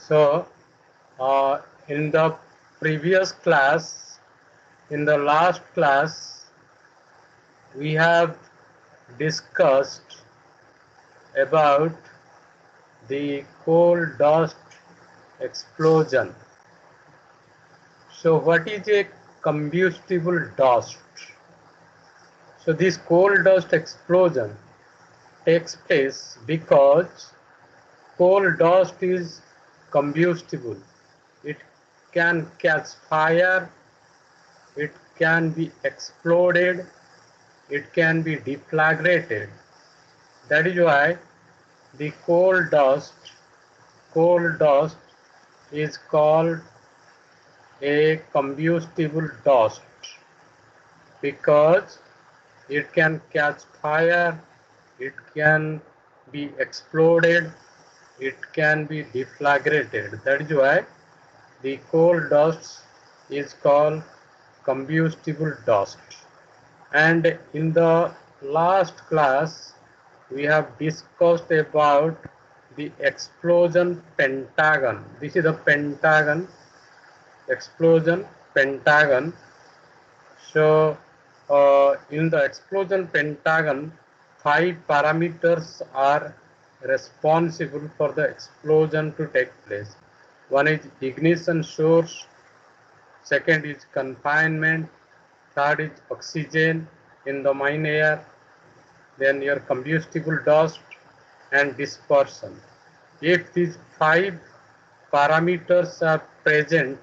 So, in the previous class, in the last class, we have discussed about the coal dust explosion. So, what is a combustible dust? So, this coal dust explosion takes place because coal dust is combustible. It can catch fire, it can be exploded, it can be deflagrated. That is why the coal dust is called a combustible dust because it can catch fire, it can be exploded, it can be deflagrated. That is why the coal dust is called combustible dust. And in the last class, we have discussed about the explosion pentagon. This is the pentagon, explosion pentagon. So, in the explosion pentagon, 5 parameters are responsible for the explosion to take place. One is ignition source, second is confinement, third is oxygen in the mine air, then your combustible dust and dispersion. If these 5 parameters are present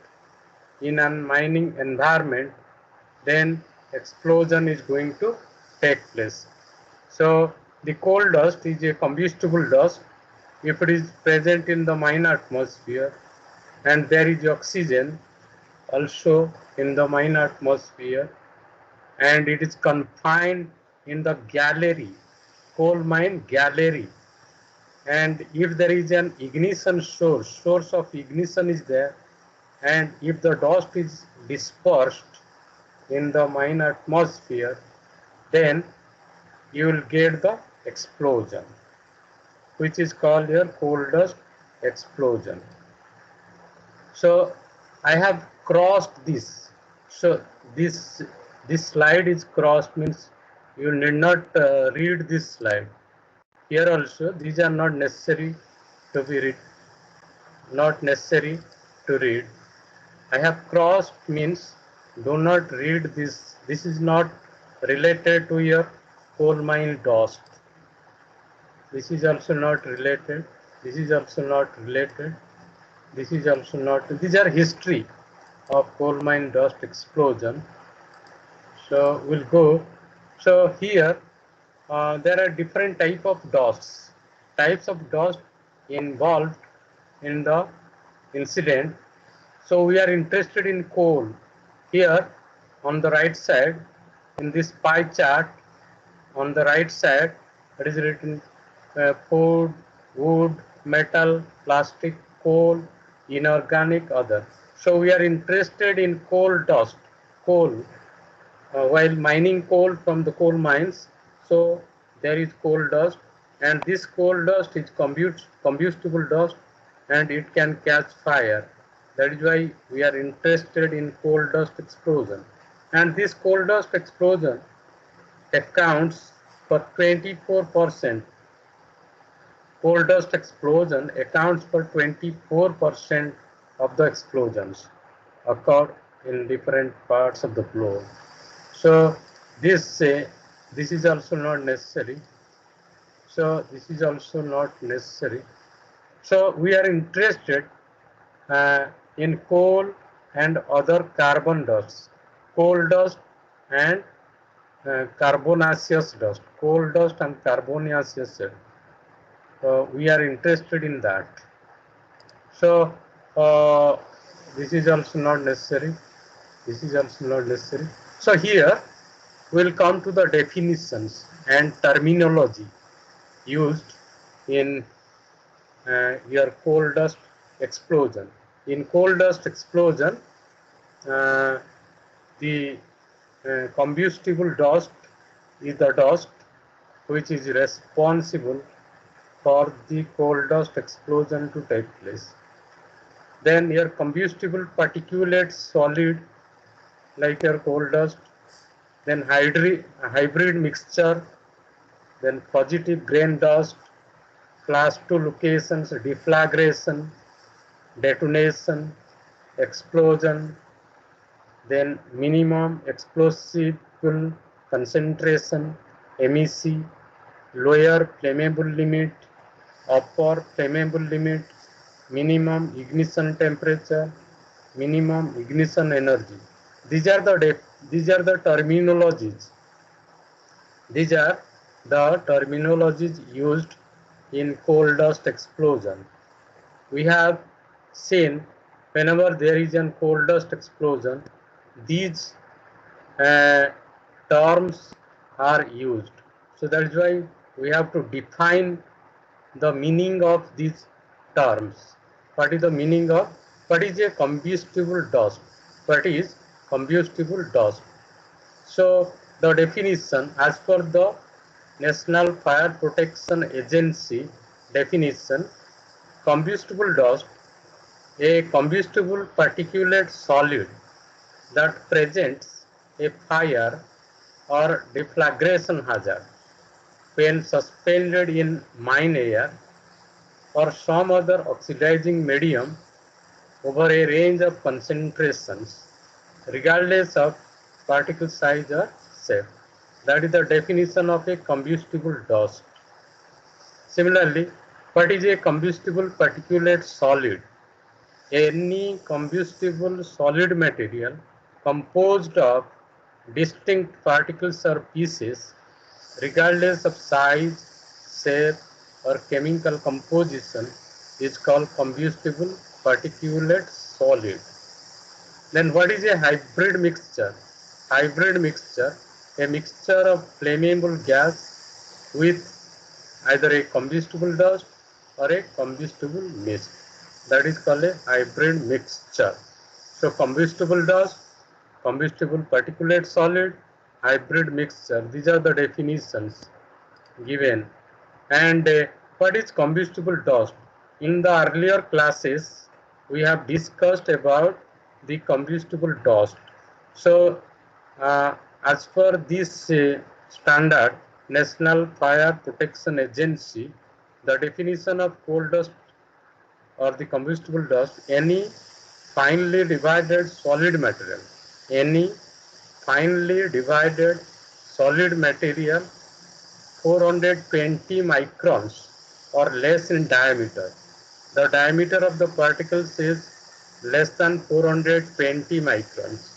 in a mining environment, then explosion is going to take place. So the coal dust is a combustible dust if it is present in the mine atmosphere, and there is oxygen also in the mine atmosphere, and it is confined in the gallery, coal mine gallery. And if there is an ignition source of ignition is there, and if the dust is dispersed in the mine atmosphere, then you will get the explosion, which is called your coal dust explosion. So I have crossed this. So this this slide is crossed, means you need not read this slide. Here also these are not necessary to be read, not necessary to read. I have crossed means do not read this. This is not related to your coal mine dust. This is also not related. This is also not related. This is also not. These are history of coal mine dust explosion. So we'll go. So here there are different type of dusts. Types of dust involved in the incident. So we are interested in coal. Here on the right side in this pie chart, on the right side it is written food, wood, metal, plastic, coal, inorganic, other. So we are interested in coal dust, coal, while mining coal from the coal mines. So there is coal dust, and this coal dust is combustible dust, and it can catch fire. That is why we are interested in coal dust explosion. And this coal dust explosion accounts for 24%. Coal dust explosion accounts for 24% of the explosions occurred in different parts of the globe. So this is also not necessary. So this is also not necessary. So we are interested uh, in coal and other carbon dusts, coal dust and carbonaceous dust, coal dust and carbonaceous dust. We are interested in that. So this is also not necessary. This is also not necessary. So here we'll come to the definitions and terminology used in your coal dust explosion. In coal dust explosion, uh, the combustible dust is the dust which is responsible for the coal dust explosion to take place. Then your combustible particulate solid like your coal dust, then hybrid mixture, then positive grain dust, class 2 locations, deflagration, detonation, explosion, then minimum explosible concentration, MEC, lower flammable limit, upper flammable limit, minimum ignition temperature, minimum ignition energy. These are the terminologies. These are the terminologies used in coal dust explosion. We have seen whenever there is a coal dust explosion, these uh, terms are used. So that is why we have to define the meaning of these terms. What is the meaning of, what is a combustible dust? What is combustible dust? So the definition as per the National Fire Protection Agency definition, combustible dust, a combustible particulate solid that presents a fire or deflagration hazard when suspended in mine air or some other oxidizing medium over a range of concentrations, regardless of particle size or shape. That is the definition of a combustible dust. Similarly, what is a combustible particulate solid? Any combustible solid material composed of distinct particles or pieces, regardless of size, shape, or chemical composition, is called combustible particulate solid. Then what is a hybrid mixture? Hybrid mixture, a mixture of flammable gas with either a combustible dust or a combustible mist. That is called a hybrid mixture. So combustible dust, combustible particulate solid, hybrid mixture. These are the definitions given. And what is combustible dust? In the earlier classes, we have discussed about the combustible dust. So, as per this standard, National Fire Protection Agency, the definition of coal dust or the combustible dust, any finely divided solid material, any finely divided solid material 420 microns or less in diameter. The diameter of the particles is less than 420 microns.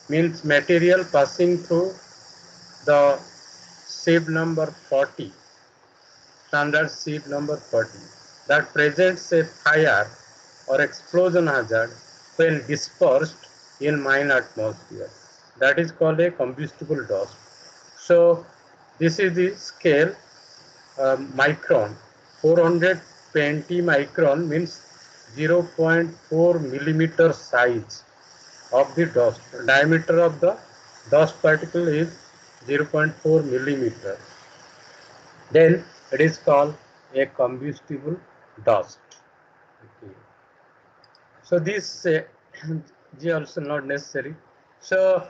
Means material passing through the sieve number 40, standard sieve number 40, that presents a fire or explosion hazard when dispersed in mine atmosphere. That is called a combustible dust. So this is the scale micron. 420 micron means 0.4 millimeter size of the dust. Diameter of the dust particle is 0.4 millimeter. Then it is called a combustible dust. Okay. So this is also not necessary. So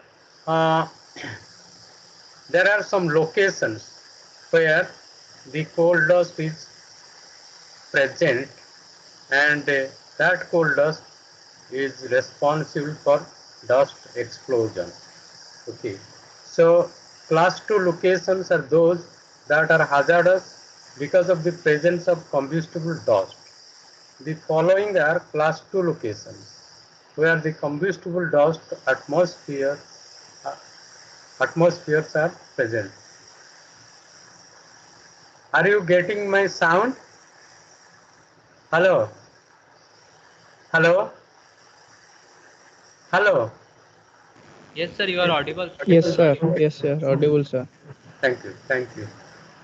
there are some locations where the coal dust is present, and that coal dust is responsible for dust explosion. Okay, so class 2 locations are those that are hazardous because of the presence of combustible dust. The following are class 2 locations where the combustible dust atmospheres are present. Are you getting my sound? Hello? Hello? Hello? Yes, sir, you are audible. Yes, sir. Yes, sir. Audible, sir. Thank you. Thank you.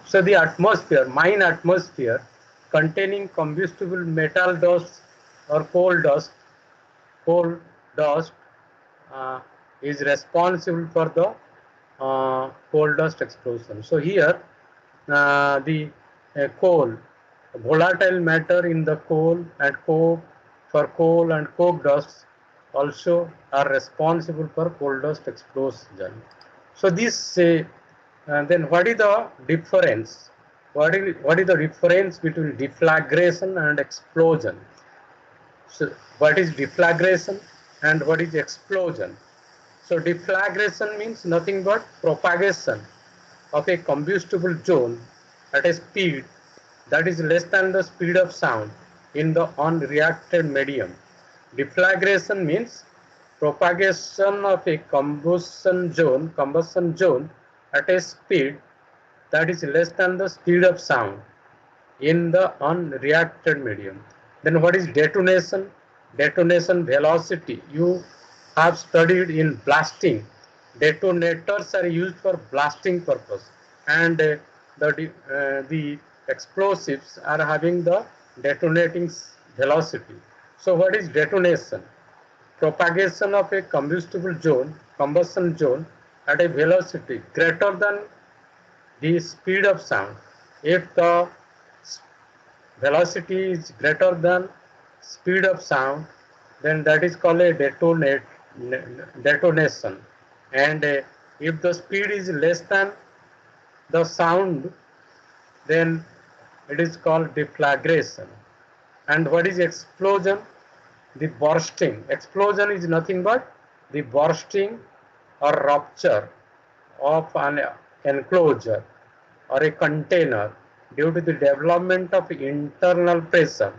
So the atmosphere, mine atmosphere containing combustible metal dust or coal dust uh, is responsible for the coal dust explosion. So here the coal, volatile matter in the coal and coke, for coal and coke dust also are responsible for coal dust explosion. So this then what is the difference? What is the difference between deflagration and explosion? So what is deflagration and what is explosion? So deflagration means nothing but propagation of a combustible zone at a speed that is less than the speed of sound in the unreacted medium. Deflagration means propagation of a combustion zone at a speed that is less than the speed of sound in the unreacted medium. Then what is detonation? Detonation velocity. You have studied in blasting. Detonators are used for blasting purpose, and the explosives are having the detonating velocity. So what is detonation? Propagation of a combustion zone at a velocity greater than the speed of sound. If the velocity is greater than speed of sound, then that is called a detonation. And if the speed is less than the sound, then it is called deflagration. And what is explosion? The bursting. Explosion is nothing but the bursting or rupture of an enclosure or a container due to the development of internal pressure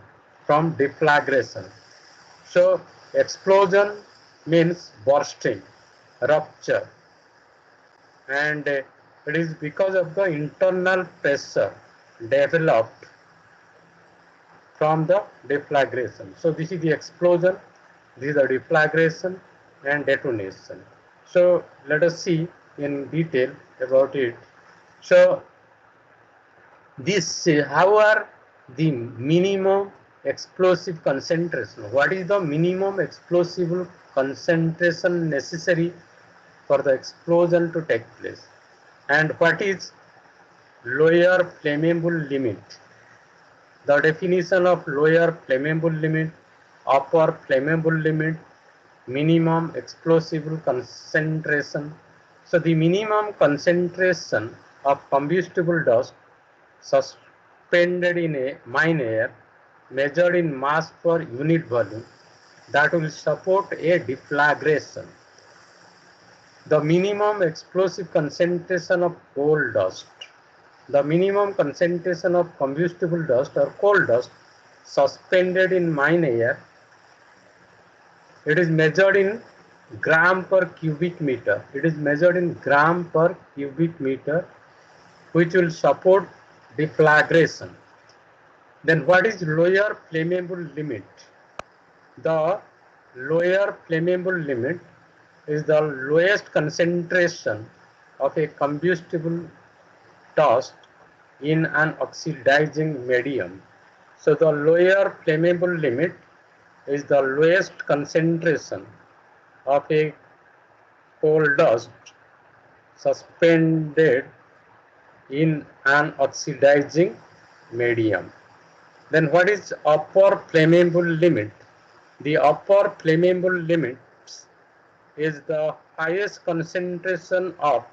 from deflagration. So explosion means bursting, rupture, and it is because of the internal pressure developed from the deflagration. So this is the explosion, this is the deflagration and detonation. So let us see in detail about it. So this how are the minimum explosive concentration? What is the minimum explosive concentration necessary for the explosion to take place? And what is lower flammable limit? The definition of lower flammable limit, upper flammable limit, minimum explosive concentration. So the minimum concentration of combustible dust suspended in a mine air measured in mass per unit volume that will support a deflagration. The minimum explosive concentration of coal dust. The minimum concentration of combustible dust or coal dust suspended in mine air, it is measured in gram per cubic meter. It is measured in gram per cubic meter, which will support deflagration. Then what is lower flammable limit? The lower flammable limit is the lowest concentration of a combustible dust in an oxidizing medium. So the lower flammable limit is the lowest concentration of a coal dust suspended in an oxidizing medium. Then what is upper flammable limit? The upper flammable limit is the highest concentration of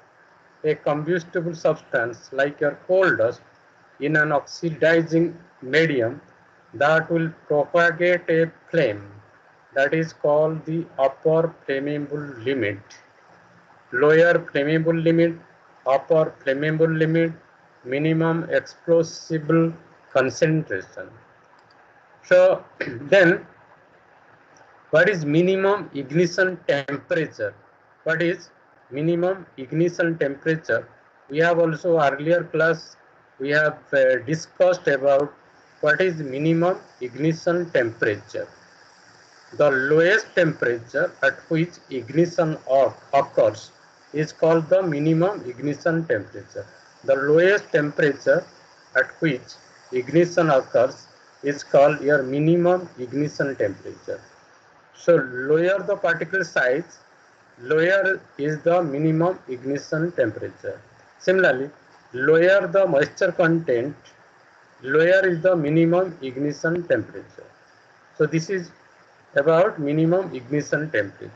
a combustible substance like your coal dust in an oxidizing medium that will propagate a flame. That is called the upper flammable limit. Lower flammable limit, upper flammable limit, minimum explosive concentration. So then what is minimum ignition temperature? What is minimum ignition temperature? We have also earlier class, we have discussed about what is minimum ignition temperature. The lowest temperature at which ignition occurs is called the minimum ignition temperature. The lowest temperature at which ignition occurs is called your minimum ignition temperature. So lower the particle size, lower is the minimum ignition temperature. Similarly, lower the moisture content, lower is the minimum ignition temperature. So this is about minimum ignition temperature.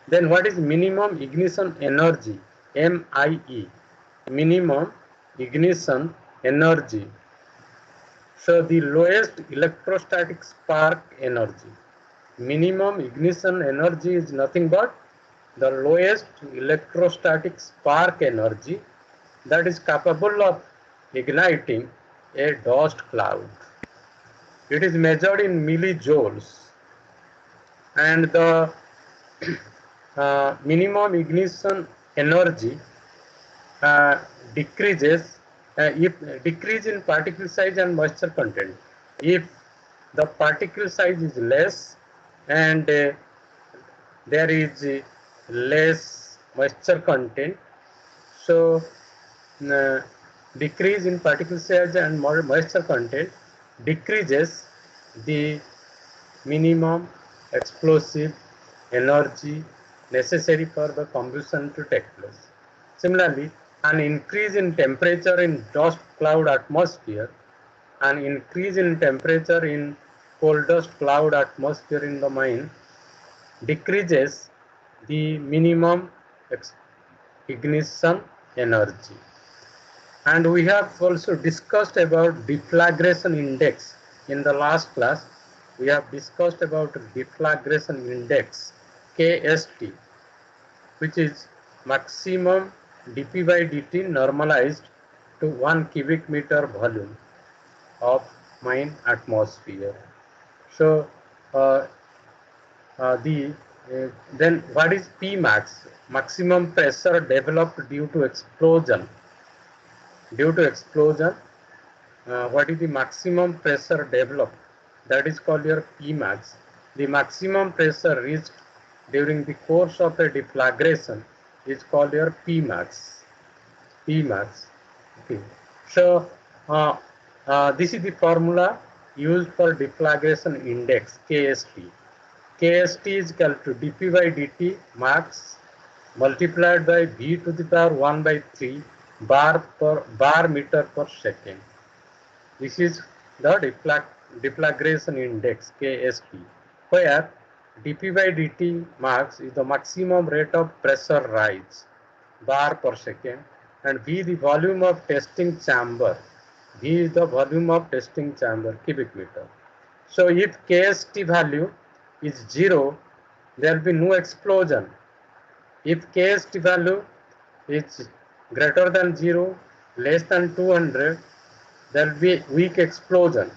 Then what is minimum ignition energy? MIE. Minimum ignition energy. So the lowest electrostatic spark energy. Minimum ignition energy is nothing but the lowest electrostatic spark energy that is capable of igniting a dust cloud. It is measured in millijoules, and the minimum ignition energy decreases if decrease in particle size and moisture content. If the particle size is less and there is less moisture content, so uh, decrease in particle size and moisture content decreases the minimum explosive energy necessary for the combustion to take place. Similarly, an increase in temperature in dust cloud atmosphere, an increase in temperature in coal dust cloud atmosphere in the mine decreases the minimum ignition energy. And we have also discussed about deflagration index in the last class. We have discussed about deflagration index KST, which is maximum dP by dt normalized to 1 cubic meter volume of mine atmosphere. So uh, the then what is P max? Maximum pressure developed due to explosion. Due to explosion, what is the maximum pressure developed? That is called your Pmax. The maximum pressure reached during the course of a deflagration is called your Pmax. Pmax. Okay. So this is the formula used for deflagration index KST. KST is equal to dP by dt max multiplied by V to the power 1 by 3 bar meter per second. This is the deflagration index KST, where dP by dt max is the maximum rate of pressure rise bar per second, and V the volume of testing chamber. V is the volume of testing chamber cubic meter. So if KST value is 0, there will be no explosion. If KST value is greater than 0, less than 200, there will be weak explosion.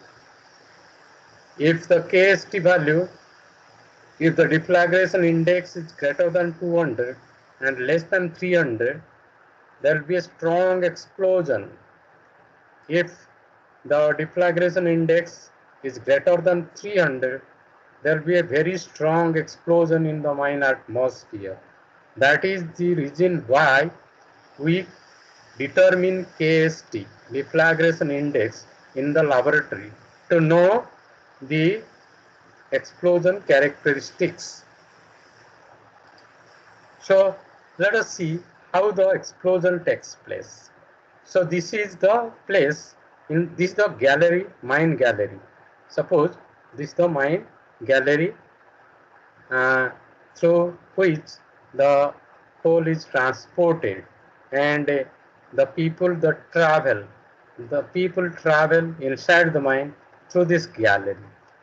If the KST value, if the deflagration index is greater than 200 and less than 300, there will be a strong explosion. If the deflagration index is greater than 300, there will be a very strong explosion in the mine atmosphere. That is the reason why we determine KST, deflagration index, in the laboratory to know the explosion characteristics. So let us see how the explosion takes place. So this is the place, in this is the gallery, mine gallery. Suppose this is the mine gallery through which the coal is transported, and the people travel inside the mine through this gallery.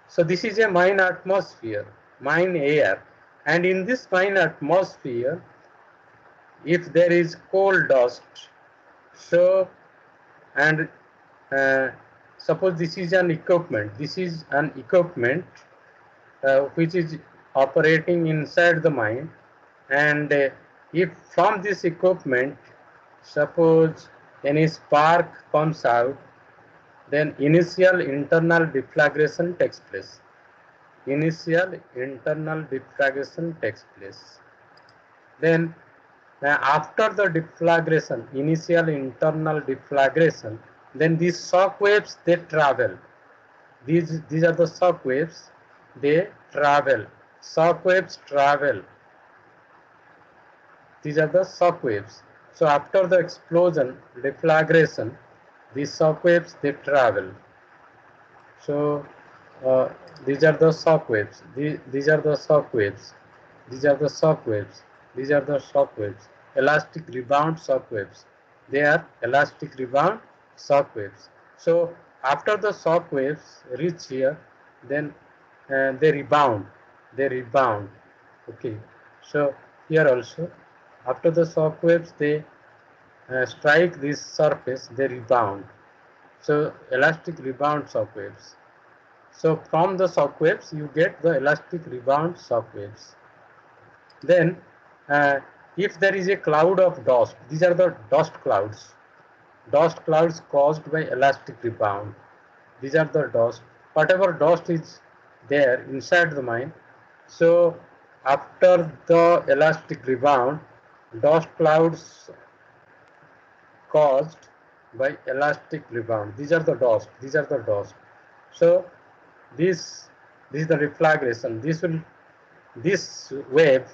So this is a mine atmosphere, mine air, and in this mine atmosphere, if there is coal dust, so and suppose this is an equipment, which is operating inside the mine, and if from this equipment, suppose any spark comes out, then initial internal deflagration takes place. Initial internal deflagration takes place. Then after the deflagration, initial internal deflagration, then these shock waves, they travel. These are the shock waves, they travel. Shock waves travel. These are the shock waves. So after the explosion, deflagration, these shock waves, they travel. So uh, these are the shock waves. These are the shock waves. These are the shock waves. These are the shock waves. Elastic rebound shock waves. They are elastic rebound shock waves. So after the shock waves reach here, then they rebound. They rebound. Okay. So here also, after the shock waves, they strike this surface. They rebound. So elastic rebound shock waves. So from the shock waves, you get the elastic rebound shock waves. Then, uh, if there is a cloud of dust, these are the dust clouds caused by elastic rebound. These are the dust, whatever dust is there inside the mine. So, after the elastic rebound, dust clouds caused by elastic rebound. These are the dust. These are the dust. So, this this is the reflagration. This wave,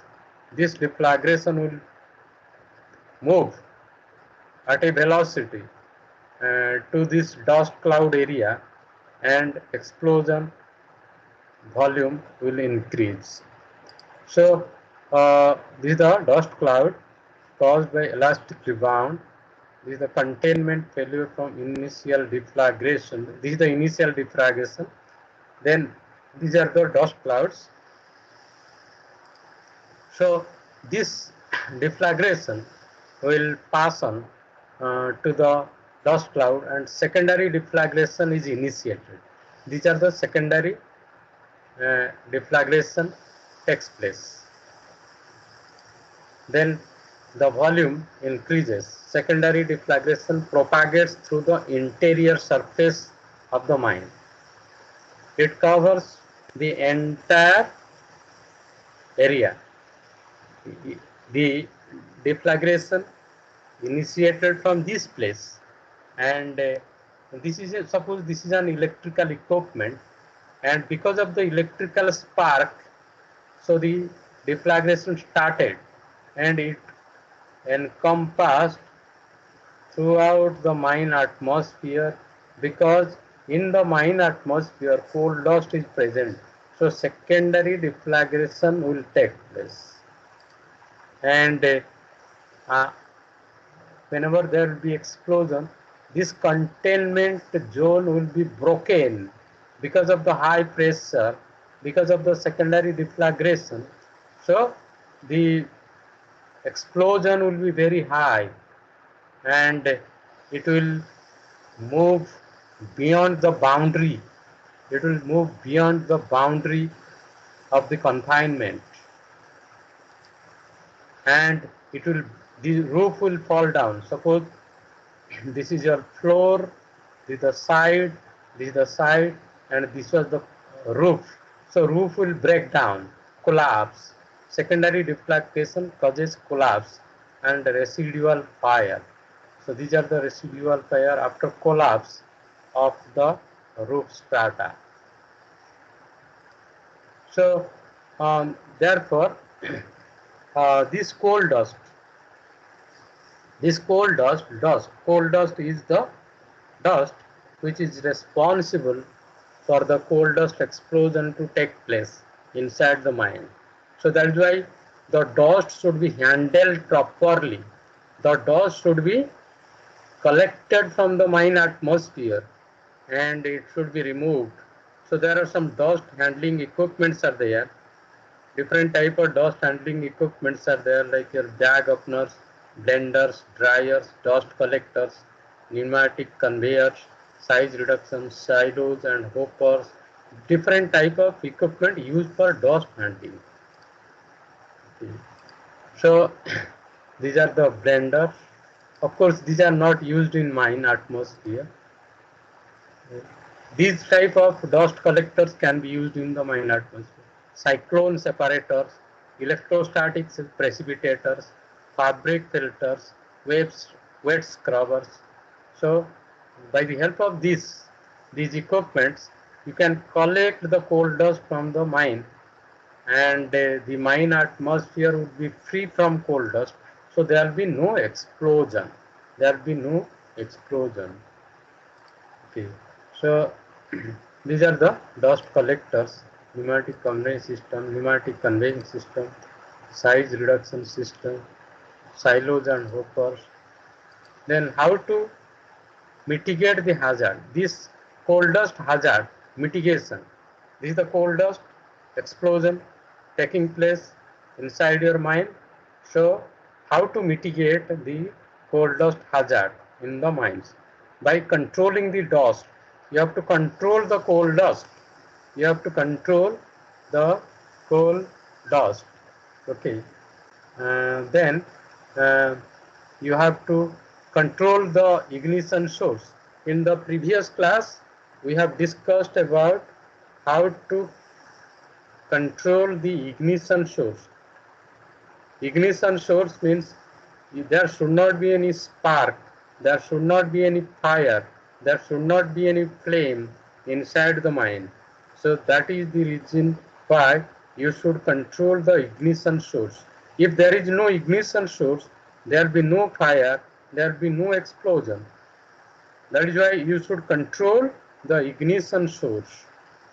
this deflagration will move at a velocity to this dust cloud area, and explosion volume will increase. So this is the dust cloud caused by elastic rebound. This is the containment failure from initial deflagration. This is the initial deflagration. Then these are the dust clouds. So this deflagration will pass on to the dust cloud, and secondary deflagration is initiated. These are the secondary deflagration takes place. Then the volume increases. Secondary deflagration propagates through the interior surface of the mine. It covers the entire area. The deflagration initiated from this place, and this is suppose this is an electrical equipment, and because of the electrical spark, so the deflagration started, and it encompassed throughout the mine atmosphere, because in the mine atmosphere coal dust is present, so secondary deflagration will take place. And uh, whenever there will be explosion, this containment zone will be broken because of the high pressure, because of the secondary deflagration. So the explosion will be very high, and it will move beyond the boundary. It will move beyond the boundary of the confinement, and it will the roof will fall down. Suppose this is your floor, this is the side, this is the side, and this was the roof. So roof will break down, collapse. Secondary deflagration causes collapse and residual fire. So these are the residual fire after collapse of the roof strata. So therefore this coal dust is the dust which is responsible for the coal dust explosion to take place inside the mine. So that is why the dust should be handled properly. The dust should be collected from the mine atmosphere, and it should be removed. So there are some dust handling equipments are there. Different type of dust handling equipments are there, like your bag openers, blenders, dryers, dust collectors, pneumatic conveyors, size reduction, silos and hoppers. Different type of equipment used for dust handling. Okay. So these are the blenders. Of course, these are not used in mine atmosphere. These type of dust collectors can be used in the mine atmosphere. Cyclone separators, electrostatic precipitators, fabric filters, wet scrubbers. So by the help of these equipments, you can collect the coal dust from the mine, and the mine atmosphere would be free from coal dust. So there will be no explosion. There will be no explosion. Okay. So These are the dust collectors: pneumatic conveying system, pneumatic conveying system, size reduction system, silos and hoppers. Then how to mitigate the hazard? This coal dust hazard mitigation. This is the coal dust explosion taking place inside your mine. So how to mitigate the coal dust hazard in the mines? By controlling the dust. You have to control the coal dust. You have to control the coal dust. Okay. Then uh, you have to control the ignition source. In the previous class, we have discussed about how to control the ignition source. Ignition source means there should not be any spark, there should not be any fire, there should not be any flame inside the mine. So that is the reason why you should control the ignition source. If there is no ignition source, there will be no fire, there will be no explosion. That is why you should control the ignition source.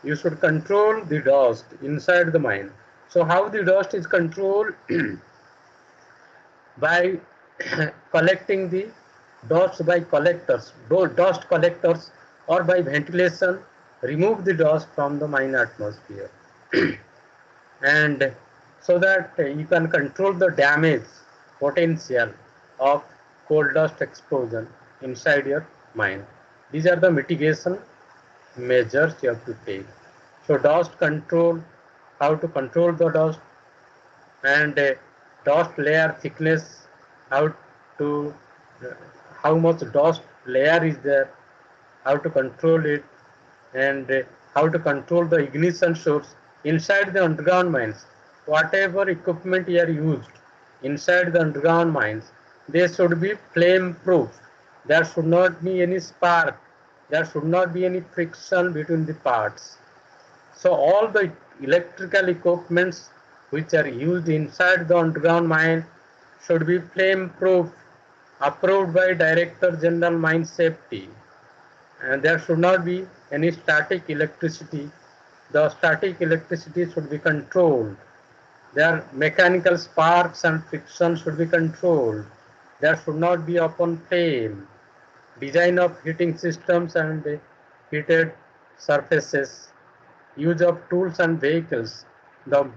You should control the dust inside the mine. So how the dust is controlled? By collecting the dust by collectors, dust collectors, or by ventilation, remove the dust from the mine atmosphere. And so that you can control the damage potential of coal dust explosion inside your mine. These are the mitigation measures you have to take. So dust control, how to control the dust, and dust layer thickness, how to how much dust layer is there, how to control it, and how to control the ignition source inside the underground mines. Whatever equipment you are used inside the underground mines, they should be flame proof. There should not be any spark, there should not be any friction between the parts. So all the electrical equipments which are used inside the underground mine should be flame proof, approved by Director General Mine Safety. And there should not be any static electricity. The static electricity should be controlled. Their mechanical sparks and friction should be controlled. There should not be open flame. Design of heating systems and heated surfaces. Use of tools and vehicles. The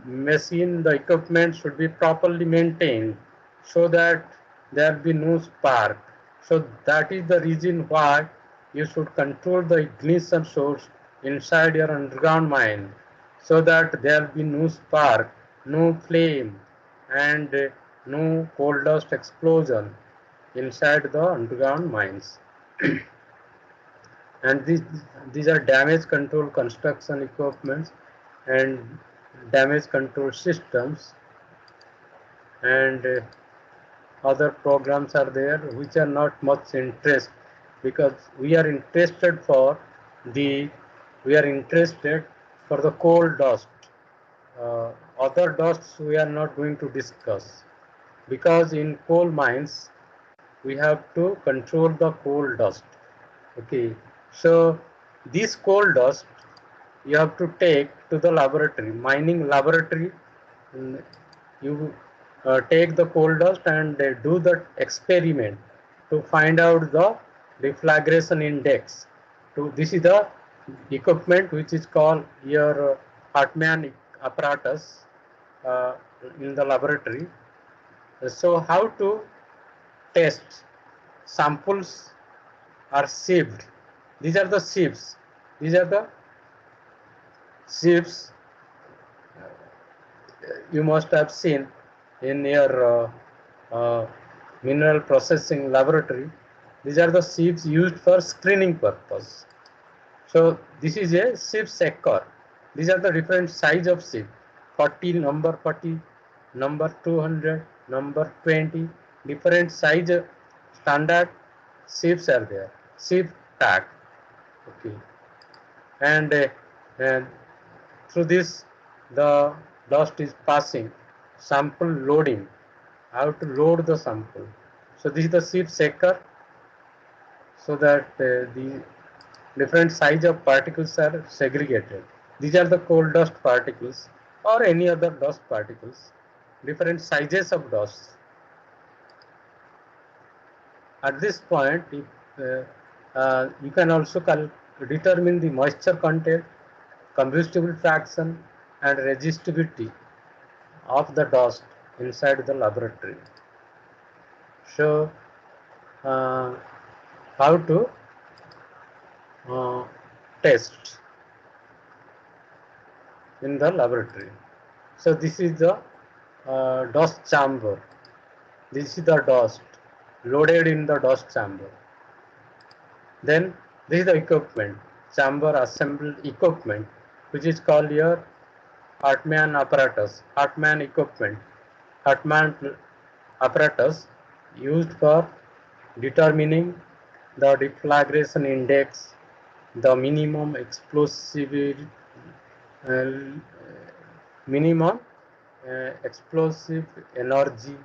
machine, the equipment should be properly maintained so that there will be no spark. So that is the reason why you should control the ignition source inside your underground mine so that there will be no spark, no flame, and no coal dust explosion inside the underground mines. And these are damage control construction equipments and damage control systems, and other programs are there which are not much interest, because we are interested for the coal dust. Other dusts we are not going to discuss, because in coal mines we have to control the coal dust. Okay, so this coal dust you have to take to the laboratory, mining laboratory. You take the coal dust and do the experiment to find out the deflagration index. This is the equipment which is called your Hartmann apparatus in the laboratory. So how to test? Samples are sieved. These are the sieves. These are the sieves you must have seen in your mineral processing laboratory. These are the sieves used for screening purpose. So this is a sieve checker. These are the different size of sieve. 40, number 40, number 200, number 20. Different size standard sieves are there. Sieve tag. Okay. And through this the dust is passing. Sample loading. How to load the sample. So this is the sieve checker, so that different size of particles are segregated. These are the coal dust particles or any other dust particles, different sizes of dust. At this point, if, you can also determine the moisture content, combustible fraction, and resistivity of the dust inside the laboratory. So, how to test in the laboratory. So, this is the dust chamber. This is the dust loaded in the dust chamber. Then this is the equipment, chamber assembled equipment, which is called your Hartmann apparatus, Hartmann equipment, Hartmann apparatus used for determining the deflagration index, the minimum explosive, uh, minimum explosive energy,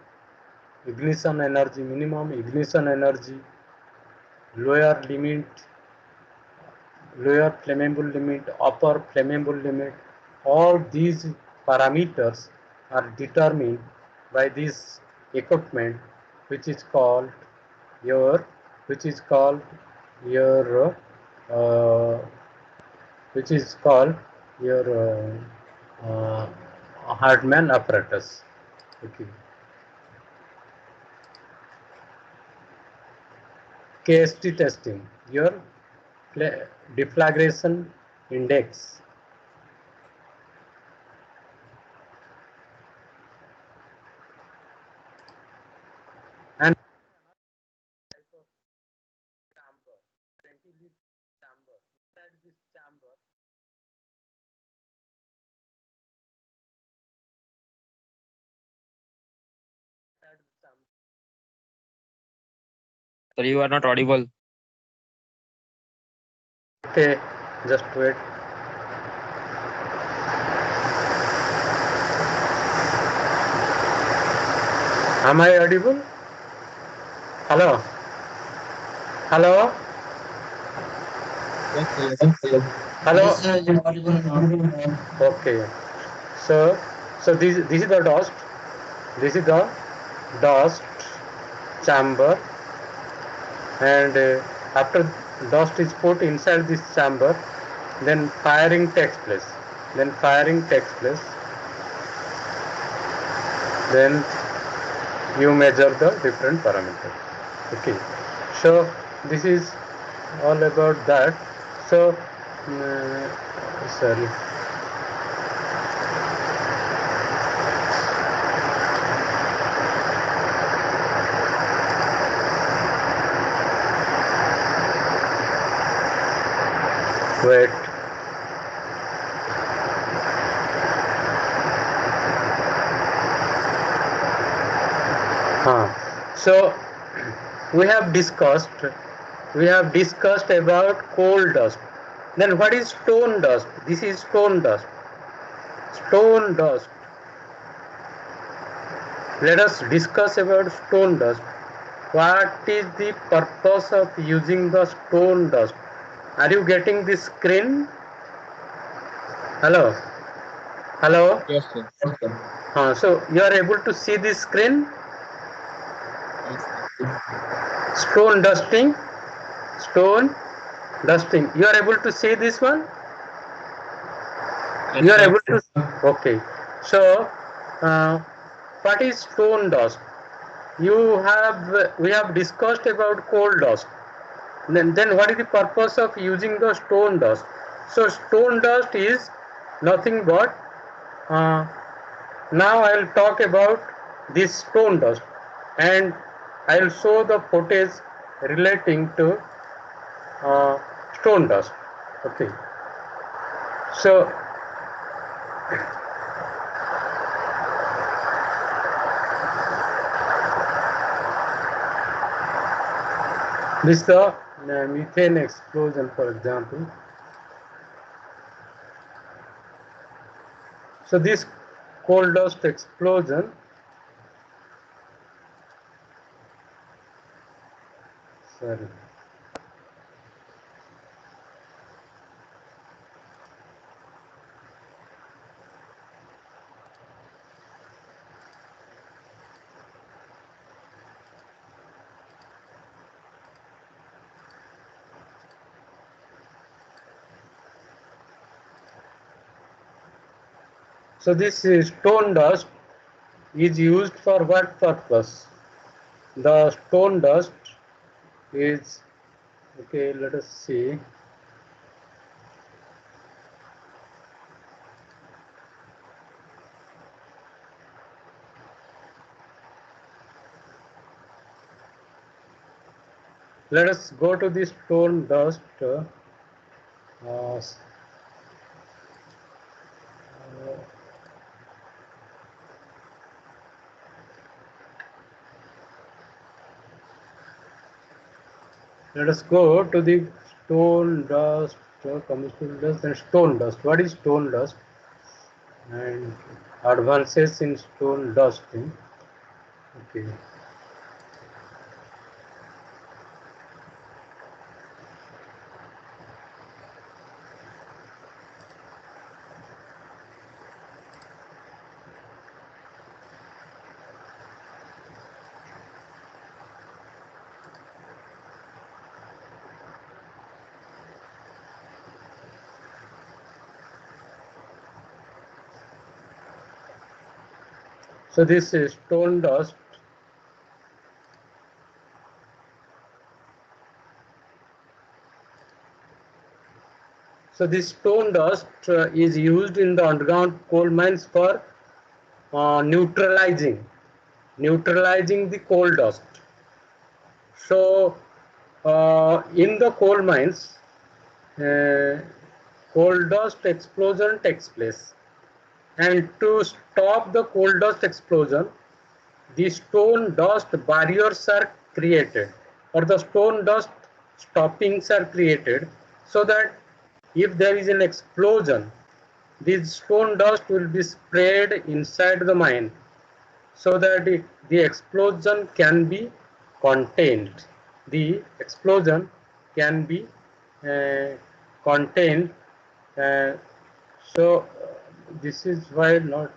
ignition energy, minimum ignition energy, lower limit, lower flammable limit, upper flammable limit. All these parameters are determined by this equipment, which is called your, which is called your, uh, which is called your Hartmann apparatus. Okay. KST testing, your deflagration index. And chamber, 20-liter chamber. Inside this chamber, inside the chamber. Sir, you are not audible. Okay, just wait. Am I audible? Hello? Hello? Hello? Okay. So, this is the dust. This is the dust chamber, and after dust is put inside this chamber, then firing takes place. Then firing takes place. Then you measure the different parameters. Okay. So this is all about that. So sorry. Wait. So we have discussed about coal dust. Then what is stone dust? This is stone dust. Stone dust. Let us discuss about stone dust. What is the purpose of using the stone dust? Are you getting this screen? Hello? Hello? Yes, sir. So you are able to see this screen? Yes, sir. Stone dusting. Stone dusting. You are able to see this one? Yes, You are sir. able to. Okay. So, uh, what is stone dust? We have discussed about coal dust. Then what is the purpose of using the stone dust? So stone dust is nothing but, now I'll talk about this stone dust, and I'll show the footage relating to uh, stone dust. Okay. So this is the methane explosion, for example. So this coal dust explosion, sorry. So this stone dust is used for what purpose? The stone dust is, okay, let us see. Let us go to the stone dust. Uh, let us go to the stone dust, combustible dust, and stone dust. What is stone dust? And advances in stone dusting. Okay. So this is stone dust. So this stone dust is used in the underground coal mines for neutralizing the coal dust. So in the coal mines, uh, coal dust explosion takes place, and to stop the coal dust explosion, the stone dust barriers are created, or the stone dust stoppings are created, so that if there is an explosion, this stone dust will be sprayed inside the mine, so that the explosion can be contained. The explosion can be uh, contained. Uh, so this is why not.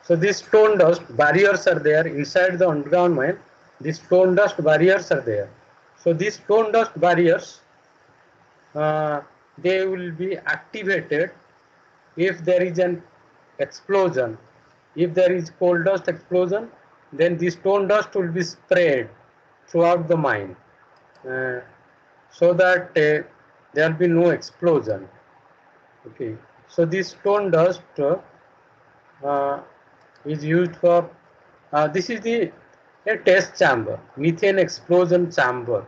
So these stone dust barriers are there inside the underground mine. These stone dust barriers are there. So these stone dust barriers, uh, they will be activated if there is an explosion. If there is coal dust explosion, then the stone dust will be sprayed throughout the mine, uh, so that there will be no explosion. Okay. So this stone dust uh, is used for, this is the a test chamber, methane explosion chamber,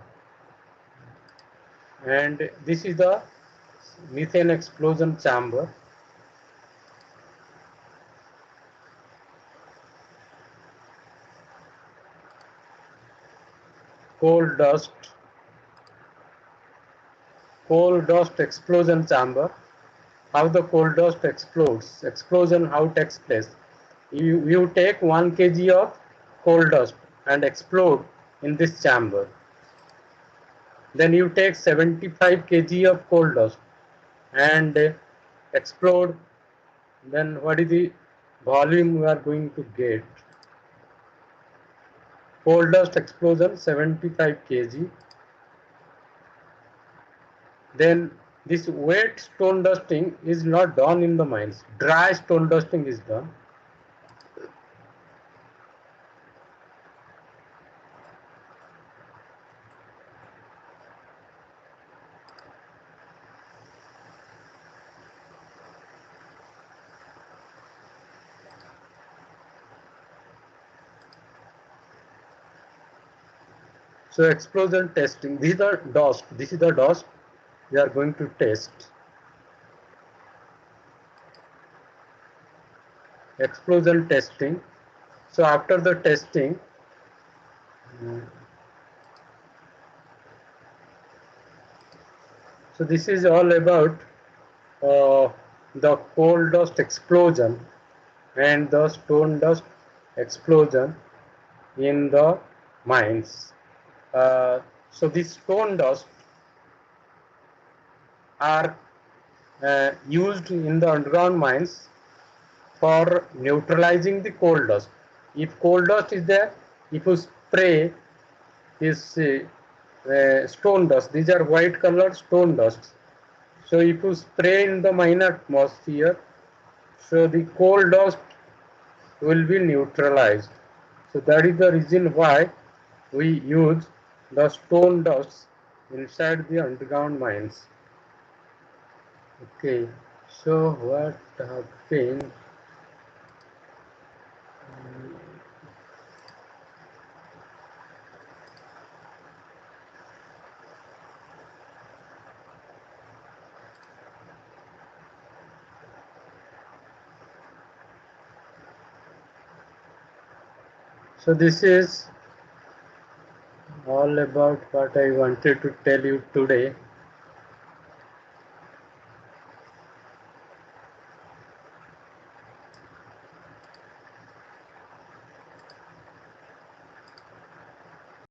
and this is the methane explosion chamber. Coal dust, coal dust explosion chamber. How the coal dust explodes, explosion how takes place. You take 1 kg of coal dust and explode in this chamber. Then you take 75 kg of coal dust and explode. Then what is the volume we are going to get? Coal dust explosion 75 kg. Then this wet stone dusting is not done in the mines. Dry stone dusting is done. So explosion testing. These are dust. This is the dust we are going to test. Explosion testing. So after the testing, so this is all about the coal dust explosion and the stone dust explosion in the mines. So these stone dust are used in the underground mines for neutralizing the coal dust. If coal dust is there, if you spray this stone dust, these are white colored stone dusts. So if you spray in the minor atmosphere, so the coal dust will be neutralized. So that is the reason why we use the stone dust inside the underground mines. Okay, so what happened? So this is all about what I wanted to tell you today.